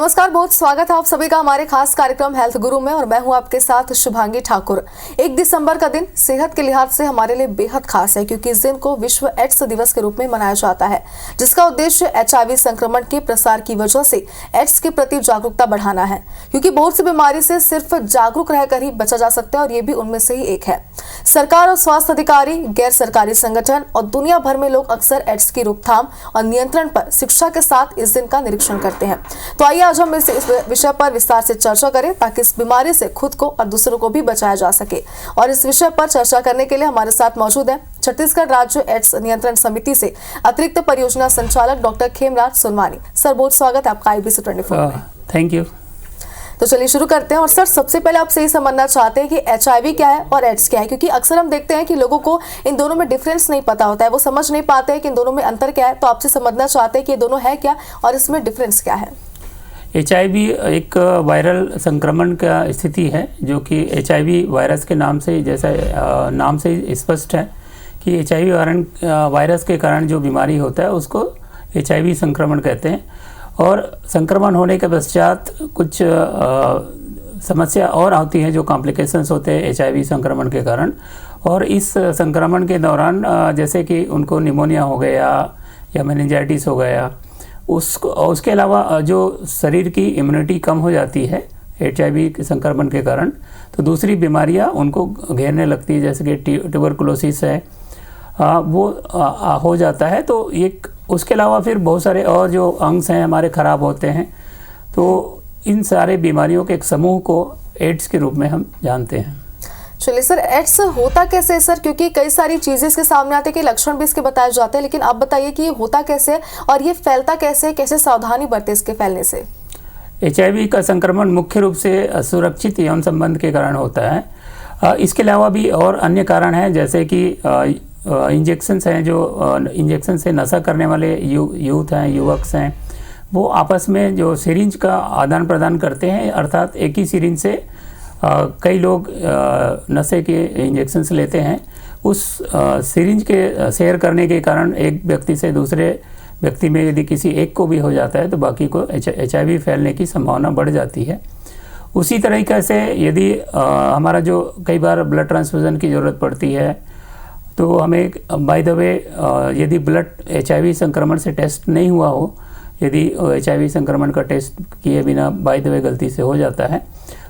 नमस्कार, बहुत स्वागत है आप सभी का हमारे खास कार्यक्रम हेल्थ गुरु में और मैं हूं आपके साथ शुभांगी ठाकुर। 1 दिसंबर का दिन सेहत के लिहाज से हमारे लिए बेहद खास है क्योंकि इस दिन को विश्व एड्स दिवस के रूप में मनाया जाता है, जिसका उद्देश्य HIV संक्रमण के प्रसार की वजह से एड्स के प्रति जागरूकता बढ़ाना है। क्योंकि बहुत सी बीमारी से सिर्फ जागरूक रहकर ही बचा जा सकता है और ये भी उनमें से ही एक है। सरकार और स्वास्थ्य अधिकारी, गैर सरकारी संगठन और दुनिया भर में लोग अक्सर एड्स की रोकथाम और नियंत्रण पर शिक्षा के साथ इस दिन का निरीक्षण करते हैं। तो आइए आज हम इस विषय पर विस्तार से चर्चा करें ताकि इस बीमारी से खुद को और दूसरों को भी बचाया जा सके। और इस विषय पर चर्चा करने के लिए हमारे साथ मौजूद है छत्तीसगढ़ राज्य एड्स नियंत्रण समिति से अतिरिक्त परियोजना संचालक डॉक्टर खेमराज सुनवानी। सर, बहुत स्वागत है आपका IBC 24 में। Thank you. तो चलिए शुरू करते हैं। और सर, सबसे पहले आपसे ये समझना चाहते हैं कि HIV क्या है और एड्स क्या है, क्योंकि अक्सर हम देखते हैं कि लोगों को इन दोनों में डिफरेंस नहीं पता होता है, वो समझ नहीं पाते हैं कि इन दोनों में अंतर क्या है। तो आपसे समझना चाहते हैं कि ये दोनों है क्या और इसमें डिफरेंस क्या है। HIV एक वायरल संक्रमण का स्थिति है जो कि HIV वायरस के नाम से, जैसा नाम से स्पष्ट है कि HIV वायरस के कारण जो बीमारी होता है उसको HIV संक्रमण कहते हैं। और संक्रमण होने के पश्चात कुछ समस्या और आती हैं जो कॉम्प्लिकेशंस होते हैं HIV संक्रमण के कारण। और इस संक्रमण के दौरान जैसे कि उनको निमोनिया हो गया या मेनिंजाइटिस हो गया, उसके अलावा जो शरीर की इम्यूनिटी कम हो जाती है HIV के संक्रमण के कारण, तो दूसरी बीमारियां उनको घेरने लगती है, जैसे कि ट्यूबरकुलोसिस है वो हो जाता है। तो एक उसके अलावा फिर बहुत सारे और जो अंग हैं हमारे ख़राब होते हैं। तो इन सारे बीमारियों के एक समूह को एड्स के रूप में हम जानते हैं। चलिए सर, एड्स होता कैसे है सर, क्योंकि कई सारी चीज़ें इसके सामने आते हैं कि लक्षण भी इसके बताए जाते हैं, लेकिन आप बताइए कि ये होता कैसे है और ये फैलता कैसे है, कैसे सावधानी बरते इसके फैलने से। HIV का संक्रमण मुख्य रूप से असुरक्षित यौन संबंध के कारण होता है। इसके अलावा भी और अन्य कारण हैं, जैसे कि इंजेक्शंस हैं, जो इंजेक्शन से नशा करने वाले यूथ हैं, युवक हैं, वो आपस में जो सिरिंज का आदान प्रदान करते हैं, अर्थात एक ही सिरिंज से कई लोग नशे के इंजेक्शंस लेते हैं। उस सिरिंज के शेयर करने के कारण एक व्यक्ति से दूसरे व्यक्ति में यदि किसी एक को भी हो जाता है तो बाकी को HIV फैलने की संभावना बढ़ जाती है। उसी तरीके से यदि हमारा जो कई बार ब्लड ट्रांसफ्यूज़न की ज़रूरत पड़ती है तो हमें बाय द वे यदि ब्लड HIV संक्रमण से टेस्ट नहीं हुआ हो, यदि HIV संक्रमण का टेस्ट किए बिना बाय द वे गलती से हो जाता है,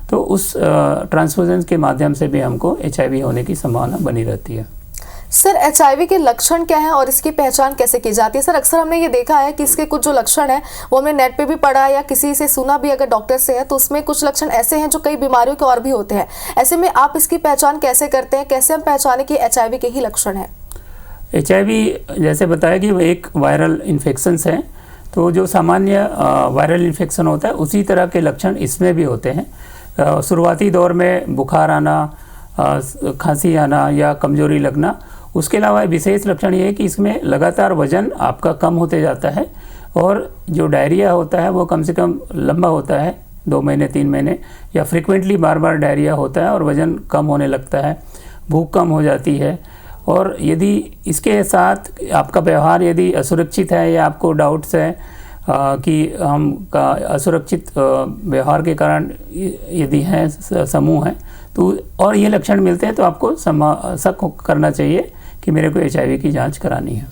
तो उस ट्रांसफ्यूजन के माध्यम से भी हमको HIV होने की संभावना बनी रहती है। सर, HIV के लक्षण क्या है और इसकी पहचान कैसे की जाती है। सर, अक्सर हमने ये देखा है कि इसके कुछ जो लक्षण है वो हमने नेट पे भी पढ़ा या किसी से सुना भी अगर डॉक्टर से है, तो उसमें कुछ लक्षण ऐसे हैं जो कई बीमारियों के और भी होते हैं। ऐसे में आप इसकी पहचान कैसे करते हैं, कैसे हम पहचाने कि HIV के ही लक्षण है। HIV जैसे बताया कि वो एक वायरल इन्फेक्शंस है, तो जो सामान्य वायरल इन्फेक्शन होता है उसी तरह के लक्षण इसमें भी होते हैं। शुरुआती दौर में बुखार आना, खांसी आना या कमजोरी लगना। उसके अलावा विशेष लक्षण ये है कि इसमें लगातार वजन आपका कम होते जाता है और जो डायरिया होता है वो कम से कम लंबा होता है, 2 महीने 3 महीने, या फ्रिक्वेंटली बार बार डायरिया होता है और वज़न कम होने लगता है, भूख कम हो जाती है। और यदि इसके साथ आपका व्यवहार यदि असुरक्षित है या आपको डाउट्स है कि हम का असुरक्षित व्यवहार के कारण यदि हैं समूह हैं, तो और ये लक्षण मिलते हैं तो आपको शक करना चाहिए कि मेरे को HIV की जांच करानी है।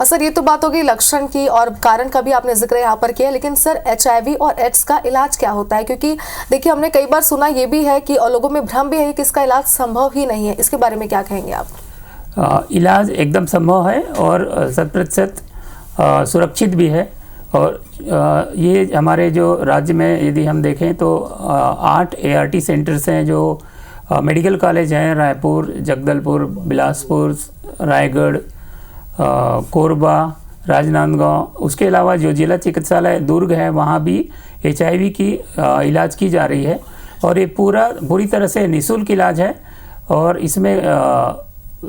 सर, ये तो बात होगी लक्षण की और कारण का भी आपने जिक्र यहाँ पर किया, लेकिन सर HIV और एड्स का इलाज क्या होता है, क्योंकि देखिए हमने कई बार सुना ये भी है कि और लोगों में भ्रम भी है कि इसका इलाज संभव ही नहीं है। इसके बारे में क्या कहेंगे आप। इलाज एकदम संभव है और 100% सुरक्षित भी है। और ये हमारे जो राज्य में यदि हम देखें तो 8 ART सेंटर्स हैं जो मेडिकल कॉलेज हैं, रायपुर, जगदलपुर, बिलासपुर, रायगढ़, कोरबा, राजनांदगांव। उसके अलावा जो जिला चिकित्सालय दुर्ग है वहाँ भी HIV की इलाज की जा रही है और ये पूरी तरह से निःशुल्क इलाज है। और इसमें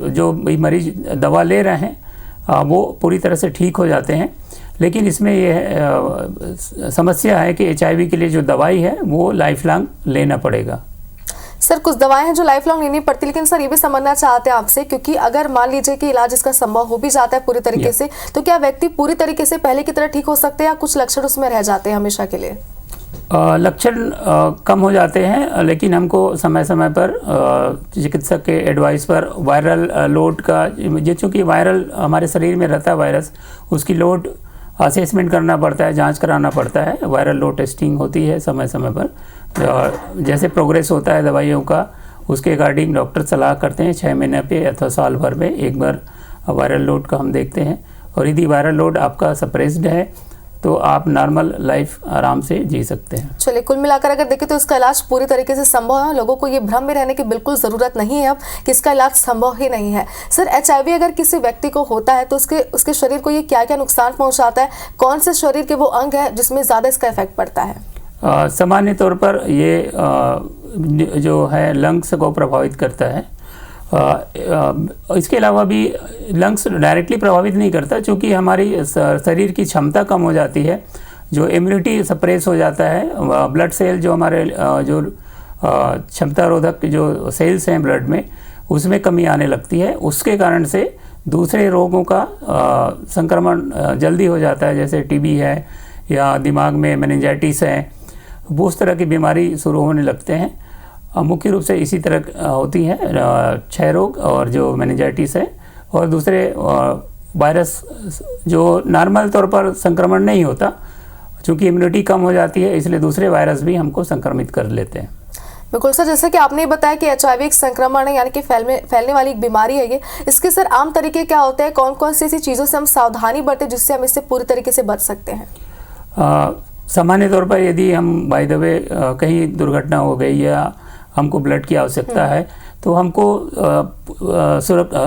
जो मरीज दवा ले रहे हैं वो पूरी तरह से ठीक हो जाते हैं। लेकिन इसमें यह समस्या है कि HIV के लिए जो दवाई है वो लाइफ लॉन्ग लेना पड़ेगा। सर, कुछ दवाएं हैं जो लाइफ लॉन्ग लेनी पड़ती, लेकिन सर ये भी समझना चाहते हैं आपसे, क्योंकि अगर मान लीजिए कि इलाज इसका संभव हो भी जाता है पूरी तरीके से, तो क्या व्यक्ति पूरी तरीके से पहले की तरह ठीक हो सकते हैं या कुछ लक्षण उसमें रह जाते हैं हमेशा के लिए। लक्षण कम हो जाते हैं, लेकिन हमको समय समय पर चिकित्सक के एडवाइस पर वायरल लोड का, ये चूँकि वायरल हमारे शरीर में रहता है वायरस, उसकी लोड असेसमेंट करना पड़ता है, जांच कराना पड़ता है। वायरल लोड टेस्टिंग होती है समय समय पर, और जैसे प्रोग्रेस होता है दवाइयों का उसके अकॉर्डिंग डॉक्टर सलाह करते हैं 6 महीने पे अथवा साल भर में एक बार वायरल लोड का हम देखते हैं। और यदि वायरल लोड आपका सप्रेस्ड है तो आप नॉर्मल लाइफ आराम से जी सकते हैं। चलिए, कुल मिलाकर अगर देखें तो इसका इलाज पूरी तरीके से संभव है। लोगों को ये भ्रम में रहने की बिल्कुल ज़रूरत नहीं है अब कि इसका इलाज संभव ही नहीं है। सर, HIV अगर किसी व्यक्ति को होता है तो उसके शरीर को ये क्या क्या नुकसान पहुंचाता है? कौन से शरीर के वो अंग है जिसमें ज़्यादा इसका इफेक्ट पड़ता है? सामान्य तौर पर ये जो है लंग्स को प्रभावित करता है। इसके अलावा भी लंग्स डायरेक्टली प्रभावित नहीं करता, क्योंकि हमारी शरीर की क्षमता कम हो जाती है, जो इम्यूनिटी सप्रेस हो जाता है। ब्लड सेल जो हमारे जो क्षमता रोधक जो सेल्स हैं ब्लड में, उसमें कमी आने लगती है। उसके कारण से दूसरे रोगों का संक्रमण जल्दी हो जाता है, जैसे TB है या दिमाग में मेनिंजाइटिस है, वो उस तरह की बीमारी शुरू होने लगते हैं। मुख्य रूप से इसी तरह होती है क्षय रोग और जो मेनिंजाइटिस है, और दूसरे वायरस जो नॉर्मल तौर पर संक्रमण नहीं होता, क्योंकि इम्यूनिटी कम हो जाती है, इसलिए दूसरे वायरस भी हमको संक्रमित कर लेते हैं। बिल्कुल सर, जैसे कि आपने बताया कि HIV एक संक्रमण है, यानी कि फैलने वाली एक बीमारी है ये। इसके सर आम तरीके क्या होते हैं? कौन कौन सी ऐसी चीज़ों से हम सावधानी बरतें जिससे हम इससे पूरी तरीके से बच सकते हैं? सामान्य तौर पर यदि हम बाय द वे कहीं दुर्घटना हो गई या हमको ब्लड की आवश्यकता है, तो हमको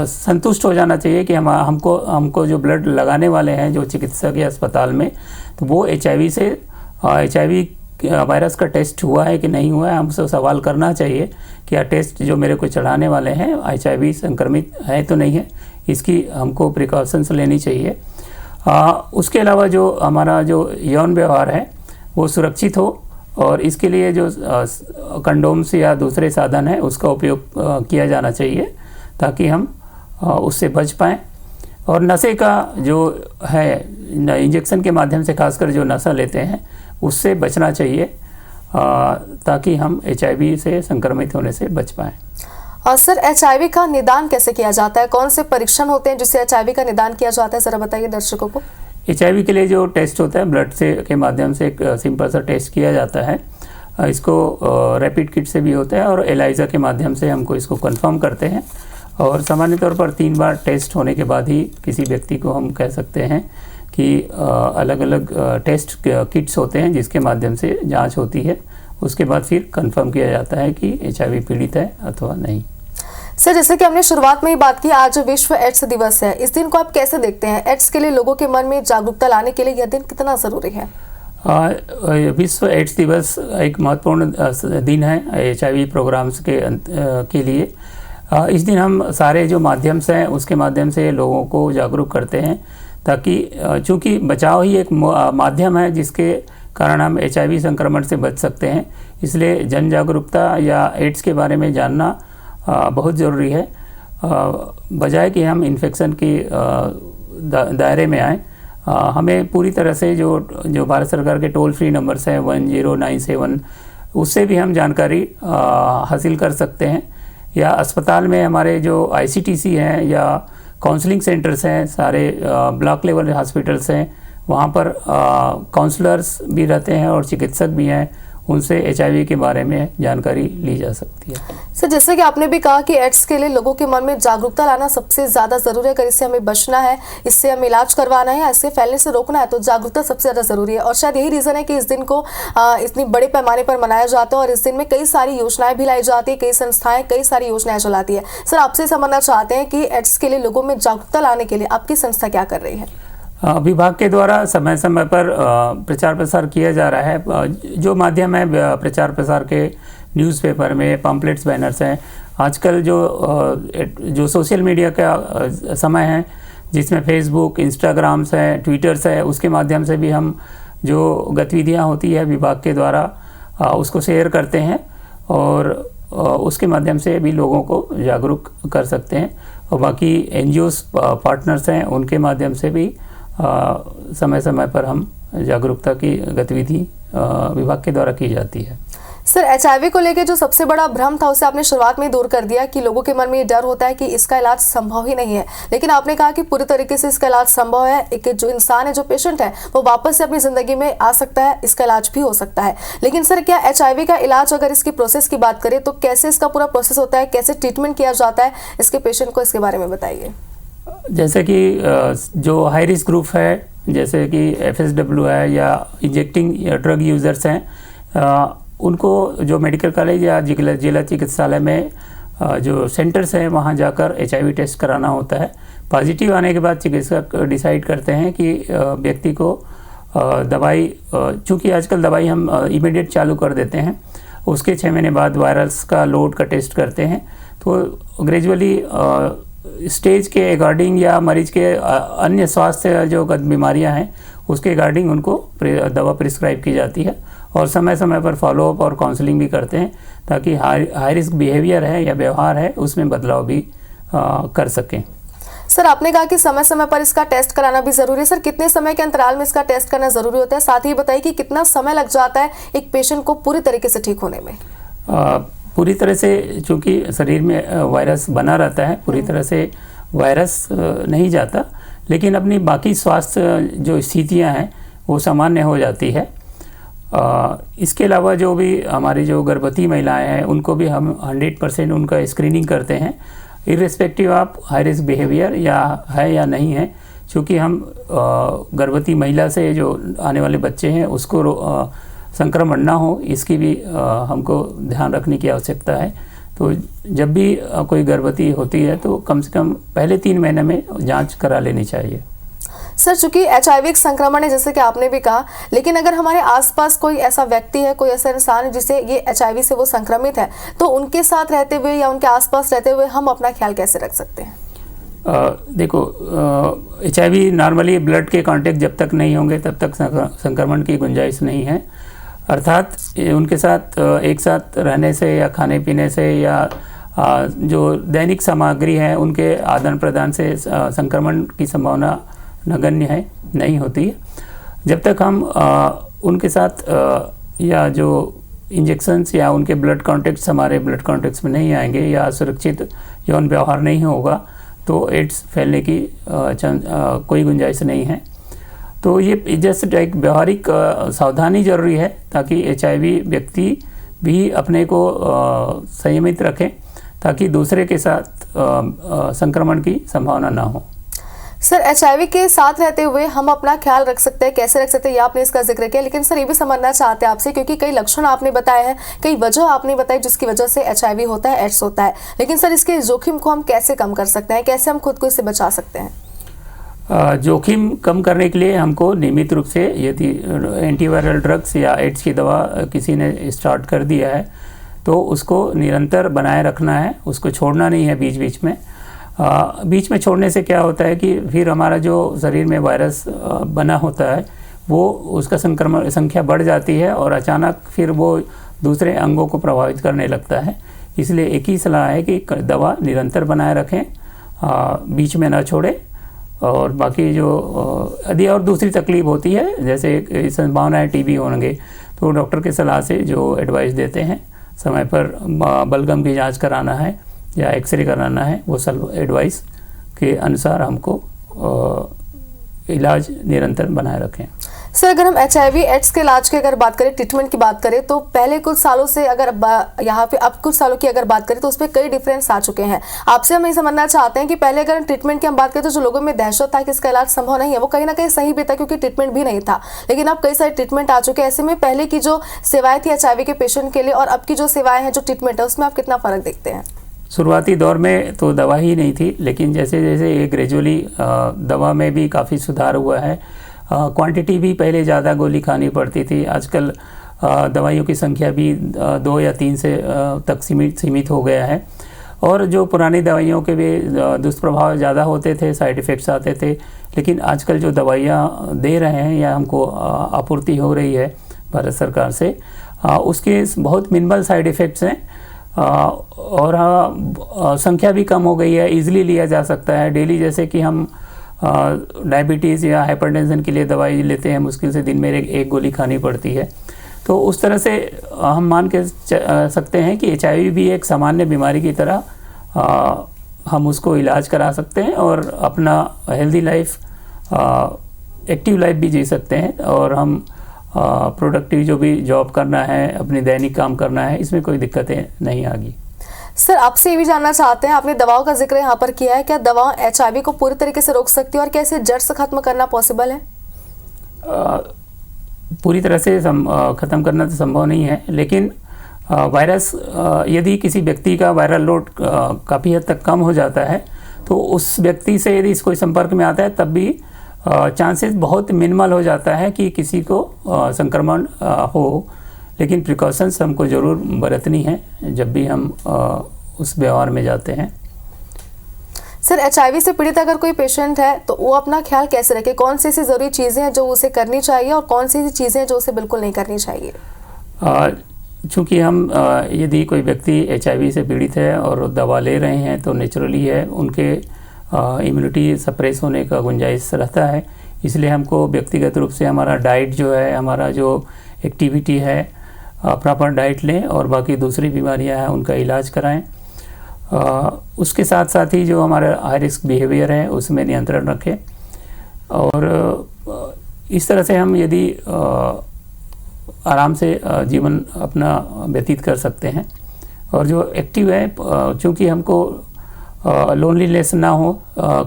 संतुष्ट हो जाना चाहिए कि हमको जो ब्लड लगाने वाले हैं जो चिकित्सक या अस्पताल में, तो वो HIV वायरस का टेस्ट हुआ है कि नहीं हुआ है, हमसे सवाल करना चाहिए कि यह टेस्ट जो मेरे को चढ़ाने वाले हैं HIV संक्रमित है तो नहीं है, इसकी हमको प्रिकॉशंस लेनी चाहिए। उसके अलावा जो हमारा जो यौन व्यवहार है वो सुरक्षित हो, और इसके लिए जो कंडोम्स या दूसरे साधन हैं उसका उपयोग किया जाना चाहिए, ताकि हम उससे बच पाएँ। और नशे का जो है, इंजेक्शन के माध्यम से खासकर जो नशा लेते हैं उससे बचना चाहिए, ताकि हम HIV से संक्रमित होने से बच पाएँ। और सर, HIV का निदान कैसे किया जाता है? कौन से परीक्षण होते हैं जिससे HIV का निदान किया जाता है? ज़रा बताइए दर्शकों को। HIV के लिए जो टेस्ट होता है ब्लड से के माध्यम से एक सिंपल सा टेस्ट किया जाता है। इसको रैपिड किट से भी होता है, और एलाइजा के माध्यम से हमको इसको कंफर्म करते हैं। और सामान्य तौर पर 3 बार टेस्ट होने के बाद ही किसी व्यक्ति को हम कह सकते हैं कि अलग अलग टेस्ट किट्स होते हैं जिसके माध्यम से जांच होती है। उसके बाद फिर कंफर्म किया जाता है कि HIV पीड़ित है अथवा नहीं। सर, जैसे कि हमने शुरुआत में ही बात की, आज विश्व एड्स दिवस है। इस दिन को आप कैसे देखते हैं? एड्स के लिए लोगों के मन में जागरूकता लाने के लिए यह दिन कितना ज़रूरी है? विश्व एड्स दिवस एक महत्वपूर्ण दिन है HIV प्रोग्राम्स के लिए। इस दिन हम सारे जो माध्यम से हैं उसके माध्यम से लोगों को जागरूक करते हैं, ताकि चूँकि बचाव ही एक माध्यम है जिसके कारण हम HIV संक्रमण से बच सकते हैं, इसलिए जन जागरूकता या एड्स के बारे में जानना बहुत ज़रूरी है, बजाय कि हम इन्फेक्शन के दायरे में आएँ। हमें पूरी तरह से जो भारत सरकार के टोल फ्री नंबर्स हैं 1097, उससे भी हम जानकारी हासिल कर सकते हैं, या अस्पताल में हमारे जो ICTC हैं या काउंसलिंग सेंटर्स हैं, सारे ब्लॉक लेवल हॉस्पिटल्स हैं, वहाँ पर काउंसलर्स भी रहते हैं और चिकित्सक भी हैं, उनसे HIV के बारे में जानकारी ली जा सकती है। सर, जैसे कि आपने भी कहा कि एड्स के लिए लोगों के मन में जागरूकता लाना सबसे ज़्यादा ज़रूरी है। अगर इससे हमें बचना है, इससे हमें इलाज करवाना है, इससे फैलने से रोकना है, तो जागरूकता सबसे ज़्यादा ज़रूरी है। और शायद यही रीज़न है कि इस दिन को इतनी बड़े पैमाने पर मनाया जाता है, और इस दिन में कई सारी योजनाएं भी लाई जाती है, कई संस्थाएं कई सारी योजनाएं चलाती है। सर, आपसे समझना चाहते हैं कि एड्स के लिए लोगों में जागरूकता लाने के लिए आपकी संस्था क्या कर रही है? विभाग के द्वारा समय समय पर प्रचार प्रसार किया जा रहा है। जो माध्यम है प्रचार प्रसार के, न्यूज़पेपर में पम्पलेट्स, बैनर्स हैं। आजकल जो सोशल मीडिया का समय है, जिसमें फेसबुक, इंस्टाग्राम्स हैं, ट्विटर्स है, उसके माध्यम से भी हम जो गतिविधियां होती है विभाग के द्वारा उसको शेयर करते हैं, और उसके माध्यम से भी लोगों को जागरूक कर सकते हैं। और बाकी NGOs पार्टनर्स हैं, उनके माध्यम से भी समय समय पर हम जागरूकता की गतिविधि विभाग के द्वारा की जाती है। सर, एचआईवी को लेकर जो सबसे बड़ा भ्रम था उसे आपने शुरुआत में ही दूर कर दिया कि लोगों के मन में ये डर होता है कि इसका इलाज संभव ही नहीं है, लेकिन आपने कहा कि पूरी तरीके से इसका इलाज संभव है। एक जो इंसान है, जो पेशेंट है, वो वापस से अपनी जिंदगी में आ सकता है, इसका इलाज भी हो सकता है। लेकिन सर, क्या एचआईवी का इलाज, अगर इसकी प्रोसेस की बात करें तो कैसे इसका पूरा प्रोसेस होता है, कैसे ट्रीटमेंट किया जाता है इसके पेशेंट को, इसके बारे में बताइए। जैसे कि जो हाई रिस्क ग्रुप है, जैसे कि FSW है या इंजेक्टिंग या ड्रग यूज़र्स हैं, उनको जो मेडिकल कॉलेज या जिला चिकित्सालय में जो सेंटर्स हैं वहाँ जाकर HIV टेस्ट कराना होता है। पॉजिटिव आने के बाद चिकित्सक डिसाइड करते हैं कि व्यक्ति को दवाई, चूँकि आजकल दवाई हम इमीडिएट चालू कर देते हैं, उसके 6 महीने बाद वायरस का लोड का टेस्ट करते हैं। तो ग्रेजुअली स्टेज के अकॉर्डिंग या मरीज के अन्य स्वास्थ्य जो बीमारियां हैं उसके अकॉर्डिंग उनको दवा प्रिस्क्राइब की जाती है, और समय समय पर फॉलोअप और काउंसलिंग भी करते हैं ताकि हाई रिस्क बिहेवियर है या व्यवहार है उसमें बदलाव भी कर सकें। सर, आपने कहा कि समय समय पर इसका टेस्ट कराना भी जरूरी है। सर, कितने समय के अंतराल में इसका टेस्ट करना जरूरी होता है? साथ ही बताइए कि कितना समय लग जाता है एक पेशेंट को पूरी तरीके से ठीक होने में? पूरी तरह से, चूँकि शरीर में वायरस बना रहता है, पूरी तरह से वायरस नहीं जाता, लेकिन अपनी बाकी स्वास्थ्य जो स्थितियां हैं वो सामान्य हो जाती है। इसके अलावा जो भी हमारी जो गर्भवती महिलाएं हैं उनको भी हम 100% उनका स्क्रीनिंग करते हैं, irrespective of high risk behaviour या नहीं है। क्योंकि हम गर्भवती महिला से जो आने वाले बच्चे हैं उसको संक्रमण ना हो, इसकी भी हमको ध्यान रखने की आवश्यकता है। तो जब भी कोई गर्भवती होती है तो कम से कम पहले 3 महीने में जांच करा लेनी चाहिए। सर, चूंकि HIV एक संक्रमण है जैसे कि आपने भी कहा, लेकिन अगर हमारे आसपास कोई ऐसा व्यक्ति है, कोई ऐसा इंसान है जिसे ये HIV से वो संक्रमित है, तो उनके साथ रहते हुए या उनके आसपास रहते हुए हम अपना ख्याल कैसे रख सकते हैं? देखो, HIV नॉर्मली ब्लड के कांटेक्ट जब तक नहीं होंगे तब तक संक्रमण की गुंजाइश नहीं है। अर्थात उनके साथ एक साथ रहने से या खाने पीने से या जो दैनिक सामग्री है उनके आदान प्रदान से संक्रमण की संभावना नगण्य है, नहीं होती है। जब तक हम उनके साथ या जो इंजेक्शन्स या उनके ब्लड कॉन्टेक्ट्स हमारे ब्लड कॉन्टेक्ट्स में नहीं आएंगे या सुरक्षित यौन व्यवहार नहीं होगा तो एड्स फैलने की कोई गुंजाइश नहीं है। तो ये जस्ट एक व्यवहारिक सावधानी जरूरी है ताकि HIV व्यक्ति भी अपने को संयमित रखें ताकि दूसरे के साथ संक्रमण की संभावना ना हो। सर, HIV के साथ रहते हुए हम अपना ख्याल रख सकते हैं, कैसे रख सकते हैं, ये आपने इसका जिक्र किया, लेकिन सर ये भी समझना चाहते हैं आपसे, क्योंकि कई लक्षण आपने बताए हैं, कई वजह आपने बताई जिसकी वजह से HIV होता है, एड्स होता है, लेकिन सर इसके जोखिम को हम कैसे कम कर सकते हैं, कैसे हम खुद को इससे बचा सकते हैं? जोखिम कम करने के लिए हमको नियमित रूप से, यदि एंटीवायरल ड्रग्स या एड्स की दवा किसी ने स्टार्ट कर दिया है तो उसको निरंतर बनाए रखना है, उसको छोड़ना नहीं है बीच बीच में। बीच में छोड़ने से क्या होता है कि फिर हमारा जो शरीर में वायरस बना होता है वो उसका संक्रमण संख्या बढ़ जाती है और अचानक फिर वो दूसरे अंगों को प्रभावित करने लगता है। इसलिए एक ही सलाह है कि दवा निरंतर बनाए रखें, बीच में ना छोड़ें। और बाकी जो यदि और दूसरी तकलीफ होती है, जैसे संभावना है TB होंगे, तो डॉक्टर की सलाह से जो एडवाइस देते हैं, समय पर बलगम की जांच कराना है या एक्सरे कराना है, वो सब एडवाइस के अनुसार हमको इलाज निरंतर बनाए रखें। सर, अगर हम HIV एड्स के इलाज की अगर बात करें, ट्रीटमेंट की बात करें, तो पहले कुछ सालों से अगर यहाँ पे अब कुछ सालों की अगर बात करें तो उसमें कई डिफरेंस आ चुके हैं। आपसे हम ये समझना चाहते हैं कि पहले अगर ट्रीटमेंट की हम बात करें तो जो लोगों में दहशत था कि इसका इलाज संभव नहीं है, वो कहीं ना कहीं सही भी था क्योंकि ट्रीटमेंट भी नहीं था, लेकिन अब कई सारे ट्रीटमेंट आ चुके हैं। ऐसे में पहले की जो सेवाएं थी HIV के पेशेंट के लिए और अब की जो सेवाएं हैं, जो ट्रीटमेंट है, उसमें आप कितना फर्क देखते हैं? शुरुआती दौर में तो दवा ही नहीं थी, लेकिन जैसे जैसे ये ग्रेजुअली दवा में भी काफ़ी सुधार हुआ है। क्वांटिटी भी पहले ज़्यादा गोली खानी पड़ती थी, आजकल दवाइयों की संख्या भी 2 या 3 से तक सीमित हो गया है। और जो पुरानी दवाइयों के भी दुष्प्रभाव ज़्यादा होते थे, साइड इफ़ेक्ट्स आते थे, लेकिन आजकल जो दवाइयाँ दे रहे हैं या हमको आपूर्ति हो रही है भारत सरकार से, उसके बहुत मिनिमल साइड इफ़ेक्ट्स हैं और संख्या भी कम हो गई है, इजीली लिया जा सकता है डेली। जैसे कि हम डायबिटीज़ या हाइपरटेंशन के लिए दवाई लेते हैं, मुश्किल से दिन में एक गोली खानी पड़ती है, तो उस तरह से हम मान के सकते हैं कि HIV भी एक सामान्य बीमारी की तरह हम उसको इलाज करा सकते हैं और अपना हेल्दी लाइफ, एक्टिव लाइफ भी जी सकते हैं, और हम प्रोडक्टिव जो भी जॉब करना है, अपनी दैनिक काम करना है, इसमें कोई दिक्कतें नहीं आगी। सर, आपसे ये भी जानना चाहते हैं, आपने दवाओं का जिक्र यहाँ पर किया है, क्या दवा HIV को पूरी तरीके से रोक सकती है और क्या इसे जड़ से खत्म करना पॉसिबल है? पूरी तरह से ख़त्म करना तो संभव नहीं है, लेकिन वायरस यदि किसी व्यक्ति का वायरल लोड काफ़ी हद तक कम हो जाता है तो उस व्यक्ति से यदि कोई संपर्क में आता है तब भी चांसेस बहुत मिनिमल हो जाता है कि किसी को संक्रमण हो। लेकिन प्रिकॉशंस हमको ज़रूर बरतनी है जब भी हम उस व्यवहार में जाते हैं। सर, HIV से पीड़ित अगर कोई पेशेंट है तो वो अपना ख्याल कैसे रखे? कौन सी ऐसी ज़रूरी चीज़ें हैं जो उसे करनी चाहिए और कौन सी ऐसी चीज़ें हैं जो उसे बिल्कुल नहीं करनी चाहिए? चूँकि हम यदि कोई व्यक्ति HIV से पीड़ित है और दवा ले रहे हैं तो नेचुरली है उनके इम्यूनिटी सप्रेस होने का गुंजाइश रहता है। इसलिए हमको व्यक्तिगत रूप से हमारा डाइट जो है, हमारा जो एक्टिविटी है, प्रॉपर डाइट लें और बाकी दूसरी बीमारियां हैं उनका इलाज कराएं। उसके साथ साथ ही जो हमारा हाई रिस्क बिहेवियर है उसमें नियंत्रण रखें, और इस तरह से हम यदि आराम से जीवन अपना व्यतीत कर सकते हैं। और जो एक्टिव है, चूँकि हमको लोनलीनेस ना हो,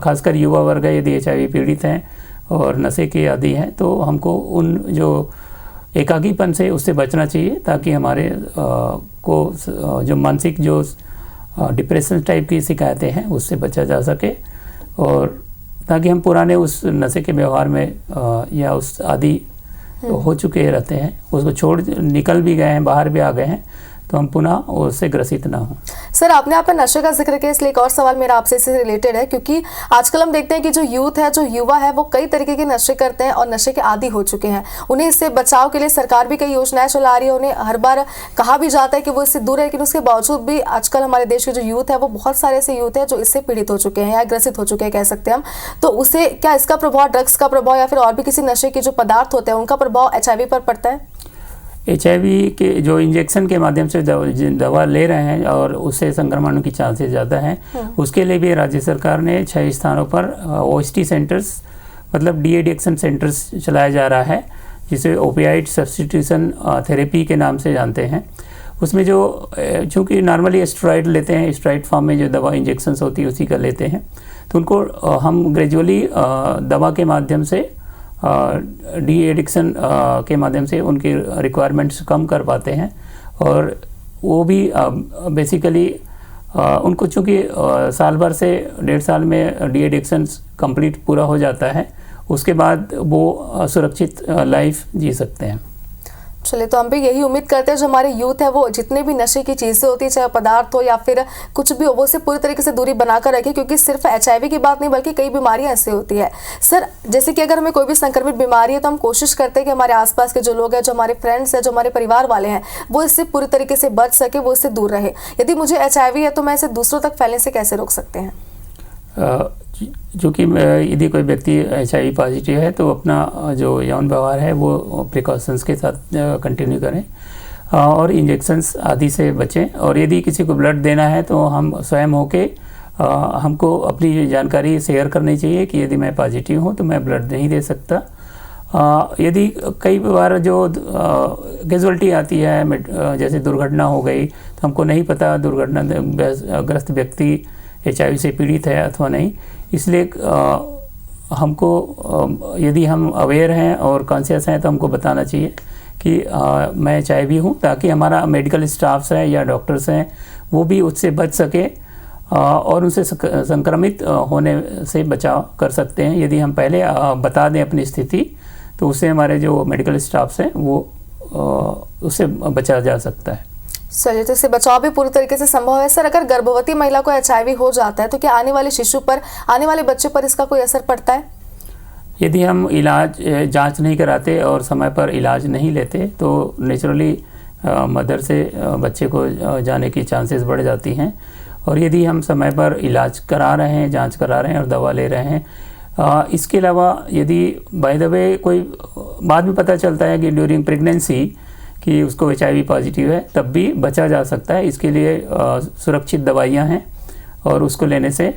खासकर युवा वर्ग है यदि HIV पीड़ित हैं और नशे के आदी हैं तो हमको उन जो एकाकीपन से उससे बचना चाहिए ताकि हमारे को जो मानसिक जो डिप्रेशन टाइप की शिकायतें हैं उससे बचा जा सके, और ताकि हम पुराने उस नशे के व्यवहार में या उस आदि हो चुके रहते हैं उसको छोड़ निकल भी गए हैं, बाहर भी आ गए हैं, तो हम पुनः उससे ग्रसित ना हो। सर, आपने यहाँ पर नशे का जिक्र किया, इसलिए एक और सवाल मेरा आपसे इससे रिलेटेड है, क्योंकि आजकल हम देखते हैं कि जो यूथ है, जो युवा है, वो कई तरीके के नशे करते हैं और नशे के आदी हो चुके हैं। उन्हें इससे बचाव के लिए सरकार भी कई योजनाएं चला रही है, उन्हें हर बार कहा भी जाता है कि वो इससे दूर है, लेकिन उसके बावजूद भी आजकल हमारे देश के जो यूथ है वो बहुत सारे ऐसे यूथ है जो इससे पीड़ित हो चुके हैं या ग्रसित हो चुके हैं कह सकते हैं हम। तो उसे क्या इसका प्रभाव, ड्रग्स का प्रभाव या फिर और भी किसी नशे के जो पदार्थ होते हैं उनका प्रभाव HIV पर पड़ता है? HIV के जो इंजेक्शन के माध्यम से दवा ले रहे हैं और उससे संक्रमण की चांसेस ज़्यादा हैं, उसके लिए भी राज्य सरकार ने 6 स्थानों पर OST सेंटर्स मतलब डी एडिक्शन सेंटर्स चलाया जा रहा है, जिसे ओपियाइड सब्स्टिट्यूशन थेरेपी के नाम से जानते हैं। उसमें जो चूँकि नॉर्मली स्टेरॉइड लेते हैं, स्टेरॉइड फॉर्म में जो दवा इंजेक्शन्स होती है उसी का लेते हैं, तो उनको हम ग्रेजुअली दवा के माध्यम से डी एडिक्शन के माध्यम से उनकी रिक्वायरमेंट्स कम कर पाते हैं। और वो भी बेसिकली उनको चूँकि साल भर से 1.5 साल में डी एडिक्शन कंप्लीट पूरा हो जाता है, उसके बाद वो सुरक्षित लाइफ जी सकते हैं। चलिए, तो हम भी यही उम्मीद करते हैं जो हमारे यूथ है वो जितने भी नशे की चीज़ें होती है, चाहे पदार्थ हो या फिर कुछ भी हो, वो से पूरी तरीके से दूरी बनाकर रखें, क्योंकि सिर्फ HIV की बात नहीं बल्कि कई बीमारियां ऐसी होती है। सर, जैसे कि अगर हमें कोई भी संक्रमित बीमारी है तो हम कोशिश करते हैं कि हमारे आसपास के जो लोग हैं, जो हमारे फ्रेंड्स हैं, जो हमारे परिवार वाले हैं, वो इससे पूरी तरीके से बच सके, वो इससे दूर रहे। यदि मुझे HIV है तो मैं इसे दूसरों तक फैलने से कैसे रोक सकते हैं? चूँकि यदि कोई व्यक्ति HIV पॉजिटिव है तो अपना जो यौन व्यवहार है वो प्रिकॉशंस के साथ कंटिन्यू करें और इंजेक्शन्स आदि से बचें। और यदि किसी को ब्लड देना है तो हम स्वयं होके हमको अपनी जानकारी शेयर करनी चाहिए कि यदि मैं पॉजिटिव हूँ तो मैं ब्लड नहीं दे सकता। यदि कई बार जो कैजुअल्टी आती है, जैसे दुर्घटना हो गई, तो हमको नहीं पता दुर्घटनाग्रस्त व्यक्ति HIV से पीड़ित है अथवा नहीं, इसलिए हमको यदि हम अवेयर हैं और कॉन्शियस हैं तो हमको बताना चाहिए कि मैं HIV हूँ, ताकि हमारा मेडिकल स्टाफ्स है या डॉक्टर्स हैं वो भी उससे बच सके और उनसे संक्रमित होने से बचाव कर सकते हैं। यदि हम पहले बता दें अपनी स्थिति तो उससे हमारे जो मेडिकल स्टाफ्स हैं वो उससे बचा जा सकता है। चलिए, तो इससे बचाव भी पूरी तरीके से संभव है। सर, अगर गर्भवती महिला को HIV हो जाता है तो क्या आने वाले शिशु पर, आने वाले बच्चे पर इसका कोई असर पड़ता है? यदि हम जांच नहीं कराते और समय पर इलाज नहीं लेते तो नेचुरली मदर से बच्चे को जाने की चांसेस बढ़ जाती हैं। और यदि हम समय पर इलाज करा रहे हैं, जांच करा रहे हैं और दवा ले रहे हैं, इसके अलावा यदि बाय द वे कोई बाद में पता चलता है कि ड्यूरिंग प्रेगनेंसी कि उसको HIV पॉजिटिव है, तब भी बचा जा सकता है। इसके लिए सुरक्षित दवाइयाँ हैं और उसको लेने से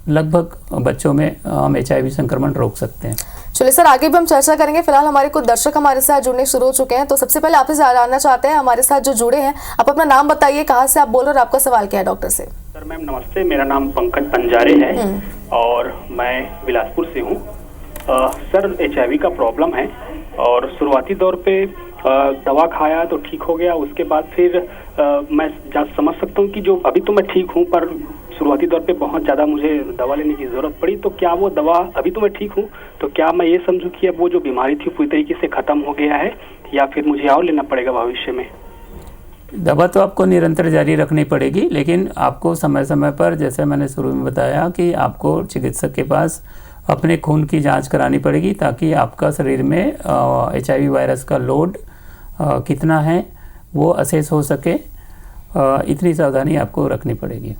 लगभग बच्चों में हम HIV संक्रमण रोक सकते हैं। चलिए सर, आगे भी हम चर्चा करेंगे। फिलहाल हमारे कुछ दर्शक हमारे साथ जुड़ने शुरू हो चुके हैं, तो सबसे पहले आपसे जानना चाहते हैं, हमारे साथ जो जुड़े हैं, आप अपना नाम बताइए, कहाँ से आप बोल रहे हो और आपका सवाल क्या है डॉक्टर से। सर मैम नमस्ते, मेरा नाम पंकज पंजारे है और मैं बिलासपुर से हूँ। सर HIV का प्रॉब्लम है और शुरुआती दौर पे दवा खाया तो ठीक हो गया, उसके बाद फिर मैं समझ सकता हूँ कि जो अभी तो मैं ठीक हूँ, पर शुरुआती दौर पे बहुत ज़्यादा मुझे दवा लेने की ज़रूरत पड़ी। तो क्या वो दवा, अभी तो मैं ठीक हूँ, तो क्या मैं ये समझूँ कि अब वो जो बीमारी थी पूरी तरीके से ख़त्म हो गया है या फिर मुझे और लेना पड़ेगा भविष्य में? दवा तो आपको निरंतर जारी रखनी पड़ेगी, लेकिन आपको समय समय पर, जैसे मैंने शुरू में बताया, कि आपको चिकित्सक के पास अपने खून की जांच करानी पड़ेगी ताकि आपका शरीर में HIV वायरस का लोड कितना है वो असेस हो सके। इतनी सावधानी आपको रखनी पड़ेगी।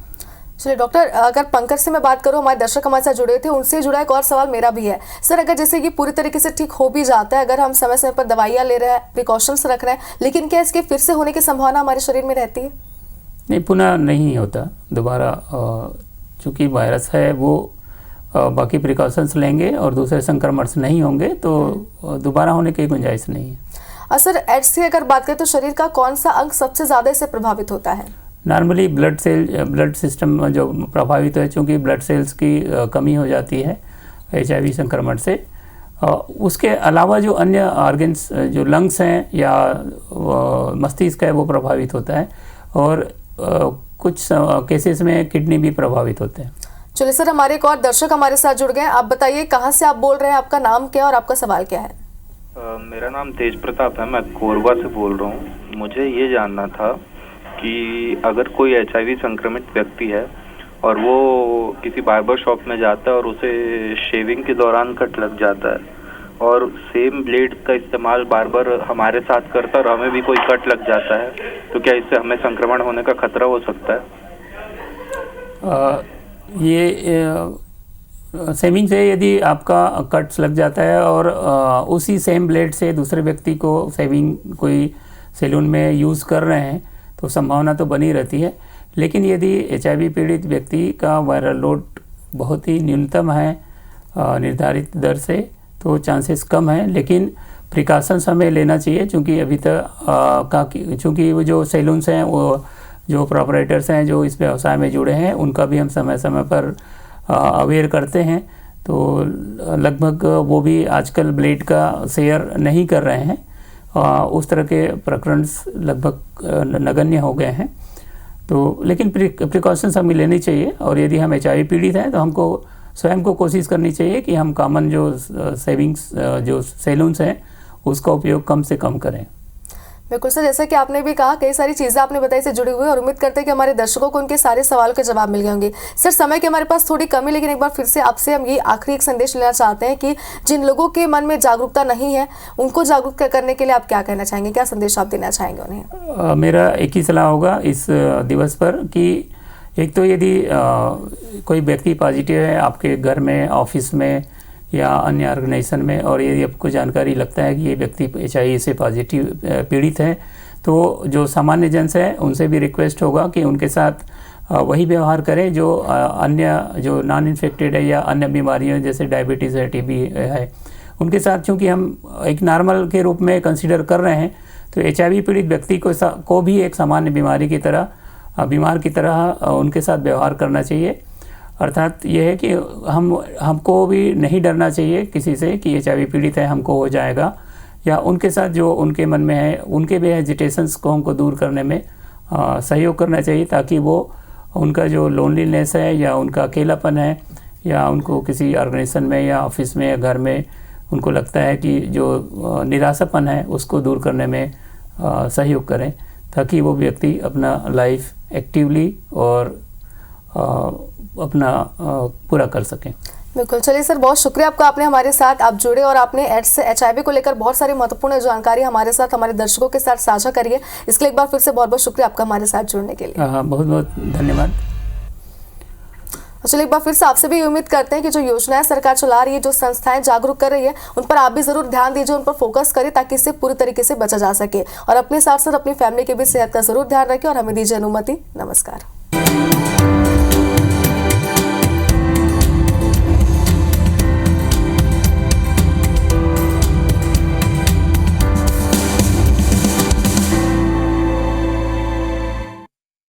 चलिए डॉक्टर, अगर पंकज से मैं बात करूं, हमारे दर्शक हमारे साथ जुड़े थे, उनसे जुड़ा एक और सवाल मेरा भी है। सर, अगर जैसे कि पूरी तरीके से ठीक हो भी जाता है, अगर हम समय समय पर दवाइयाँ ले रहे हैं, प्रिकॉशंस रख रहे हैं, लेकिन क्या इसके फिर से होने की संभावना हमारे शरीर में रहती है? नहीं, पुनः नहीं होता दोबारा। चूँकि वायरस है वो बाकी प्रिकॉशंस लेंगे और दूसरे संक्रमण से नहीं होंगे, तो दोबारा होने की गुंजाइश नहीं है। सर, एड्स की अगर बात करें तो शरीर का कौन सा अंग सबसे ज़्यादा इससे प्रभावित होता है? नॉर्मली ब्लड सिस्टम जो प्रभावित है, चूँकि ब्लड सेल्स की कमी हो जाती है HIV संक्रमण से। उसके अलावा जो अन्य ऑर्गन्स, जो लंग्स हैं या मस्तिष्क है, वो प्रभावित होता है और कुछ केसेस में किडनी भी प्रभावित होते हैं। चलिए सर, हमारे एक और दर्शक हमारे साथ जुड़ गए। आप बताइए कहाँ से आप बोल रहे हैं, आपका नाम क्या है और आपका सवाल क्या है? मेरा नाम तेज प्रताप है, मैं कोरबा से बोल रहा हूँ। मुझे ये जानना था कि अगर कोई HIV संक्रमित व्यक्ति है और वो किसी बार्बर शॉप में जाता है और उसे शेविंग के दौरान कट लग जाता है और सेम ब्लेड का इस्तेमाल बार्बर हमारे साथ करता है और हमें भी कोई कट लग जाता है, तो क्या इससे हमें संक्रमण होने का खतरा हो सकता है? सेविंग से यदि आपका कट्स लग जाता है और उसी सेम ब्लेड से दूसरे व्यक्ति को सेविंग कोई सैलून में यूज़ कर रहे हैं, तो संभावना तो बनी रहती है। लेकिन यदि HIV पीड़ित व्यक्ति का वायरल लोड बहुत ही न्यूनतम है निर्धारित दर से, तो चांसेस कम हैं। लेकिन प्रिकॉशंस हमें लेना चाहिए, चूँकि अभी तक चूँकि वो जो सैलून्स हैं, वो जो प्रोपराइटर्स हैं जो इस व्यवसाय में जुड़े हैं, उनका भी हम समय समय पर अवेयर करते हैं। तो लगभग वो भी आजकल ब्लेड का शेयर नहीं कर रहे हैं। उस तरह के प्रकरण लगभग नगण्य हो गए हैं। तो लेकिन प्रिकॉशंस हमें लेनी चाहिए, और यदि हम HIV पीड़ित हैं तो हमको स्वयं को कोशिश करनी चाहिए कि हम कॉमन जो सेविंग्स जो सैलून्स हैं उसका उपयोग कम से कम करें। बिल्कुल सर, जैसा कि आपने भी कहा, कई सारी चीज़ें आपने बताई से जुड़ी हुई, और उम्मीद करते हैं कि हमारे दर्शकों को उनके सारे सवालों के जवाब मिल गए होंगे। सर, समय की हमारे पास थोड़ी कमी, लेकिन एक बार फिर से आपसे हम ये आखिरी एक संदेश लेना चाहते हैं कि जिन लोगों के मन में जागरूकता नहीं है, उनको जागरूक करने के लिए आप क्या कहना चाहेंगे, क्या संदेश आप देना चाहेंगे उन्हें? मेरा एक ही सलाह होगा इस दिवस पर कि एक तो यदि कोई व्यक्ति पॉजिटिव है आपके घर में, ऑफिस में या अन्य ऑर्गेनाइजेशन में, और यदि आपको जानकारी लगता है कि ये व्यक्ति HIV से पॉजिटिव पीड़ित है, तो जो सामान्य जन है उनसे भी रिक्वेस्ट होगा कि उनके साथ वही व्यवहार करें जो अन्य जो नॉन इन्फेक्टेड है या अन्य बीमारियां जैसे डायबिटीज़ है, TB है, उनके साथ। चूँकि हम एक नॉर्मल के रूप में कंसिडर कर रहे हैं, तो HIV पीड़ित व्यक्ति को भी एक सामान्य बीमार की तरह उनके साथ व्यवहार करना चाहिए। अर्थात ये है कि हमको भी नहीं डरना चाहिए किसी से कि HIV पीड़ित है, हमको हो जाएगा, या उनके साथ जो उनके मन में है, उनके भी हेजिटेशंस को हमको दूर करने में सहयोग करना चाहिए, ताकि वो उनका जो लोनलीनेस है या उनका अकेलापन है, या उनको किसी ऑर्गेनाइजेशन में या ऑफिस में या घर में उनको लगता है कि जो निराशापन है, उसको दूर करने में सहयोग करें, ताकि वो व्यक्ति अपना लाइफ एक्टिवली और अपना पूरा कर सकें। बिल्कुल। चलिए सर, बहुत शुक्रिया आपका, आपने हमारे साथ आप जुड़े और आपने एड्स से HIV को लेकर बहुत सारी महत्वपूर्ण जानकारी हमारे साथ, हमारे दर्शकों के साथ साझा करिए। इसके लिए एक बार फिर से बहुत बहुत शुक्रिया आपका हमारे साथ जुड़ने के लिए। बहुत बहुत धन्यवाद। तो चलिए एक बार फिर से आपसे भी उम्मीद करते हैं कि जो योजनाएं सरकार चला रही है, जो संस्थाएं जागरूक कर रही है, उन पर आप भी जरूर ध्यान दीजिए, उन पर फोकस करिए ताकि इससे पूरी तरीके से बचा जा सके। और अपने साथ साथ अपनी फैमिली के भी सेहत का जरूर ध्यान रखें। और हमें दीजिए अनुमति। नमस्कार।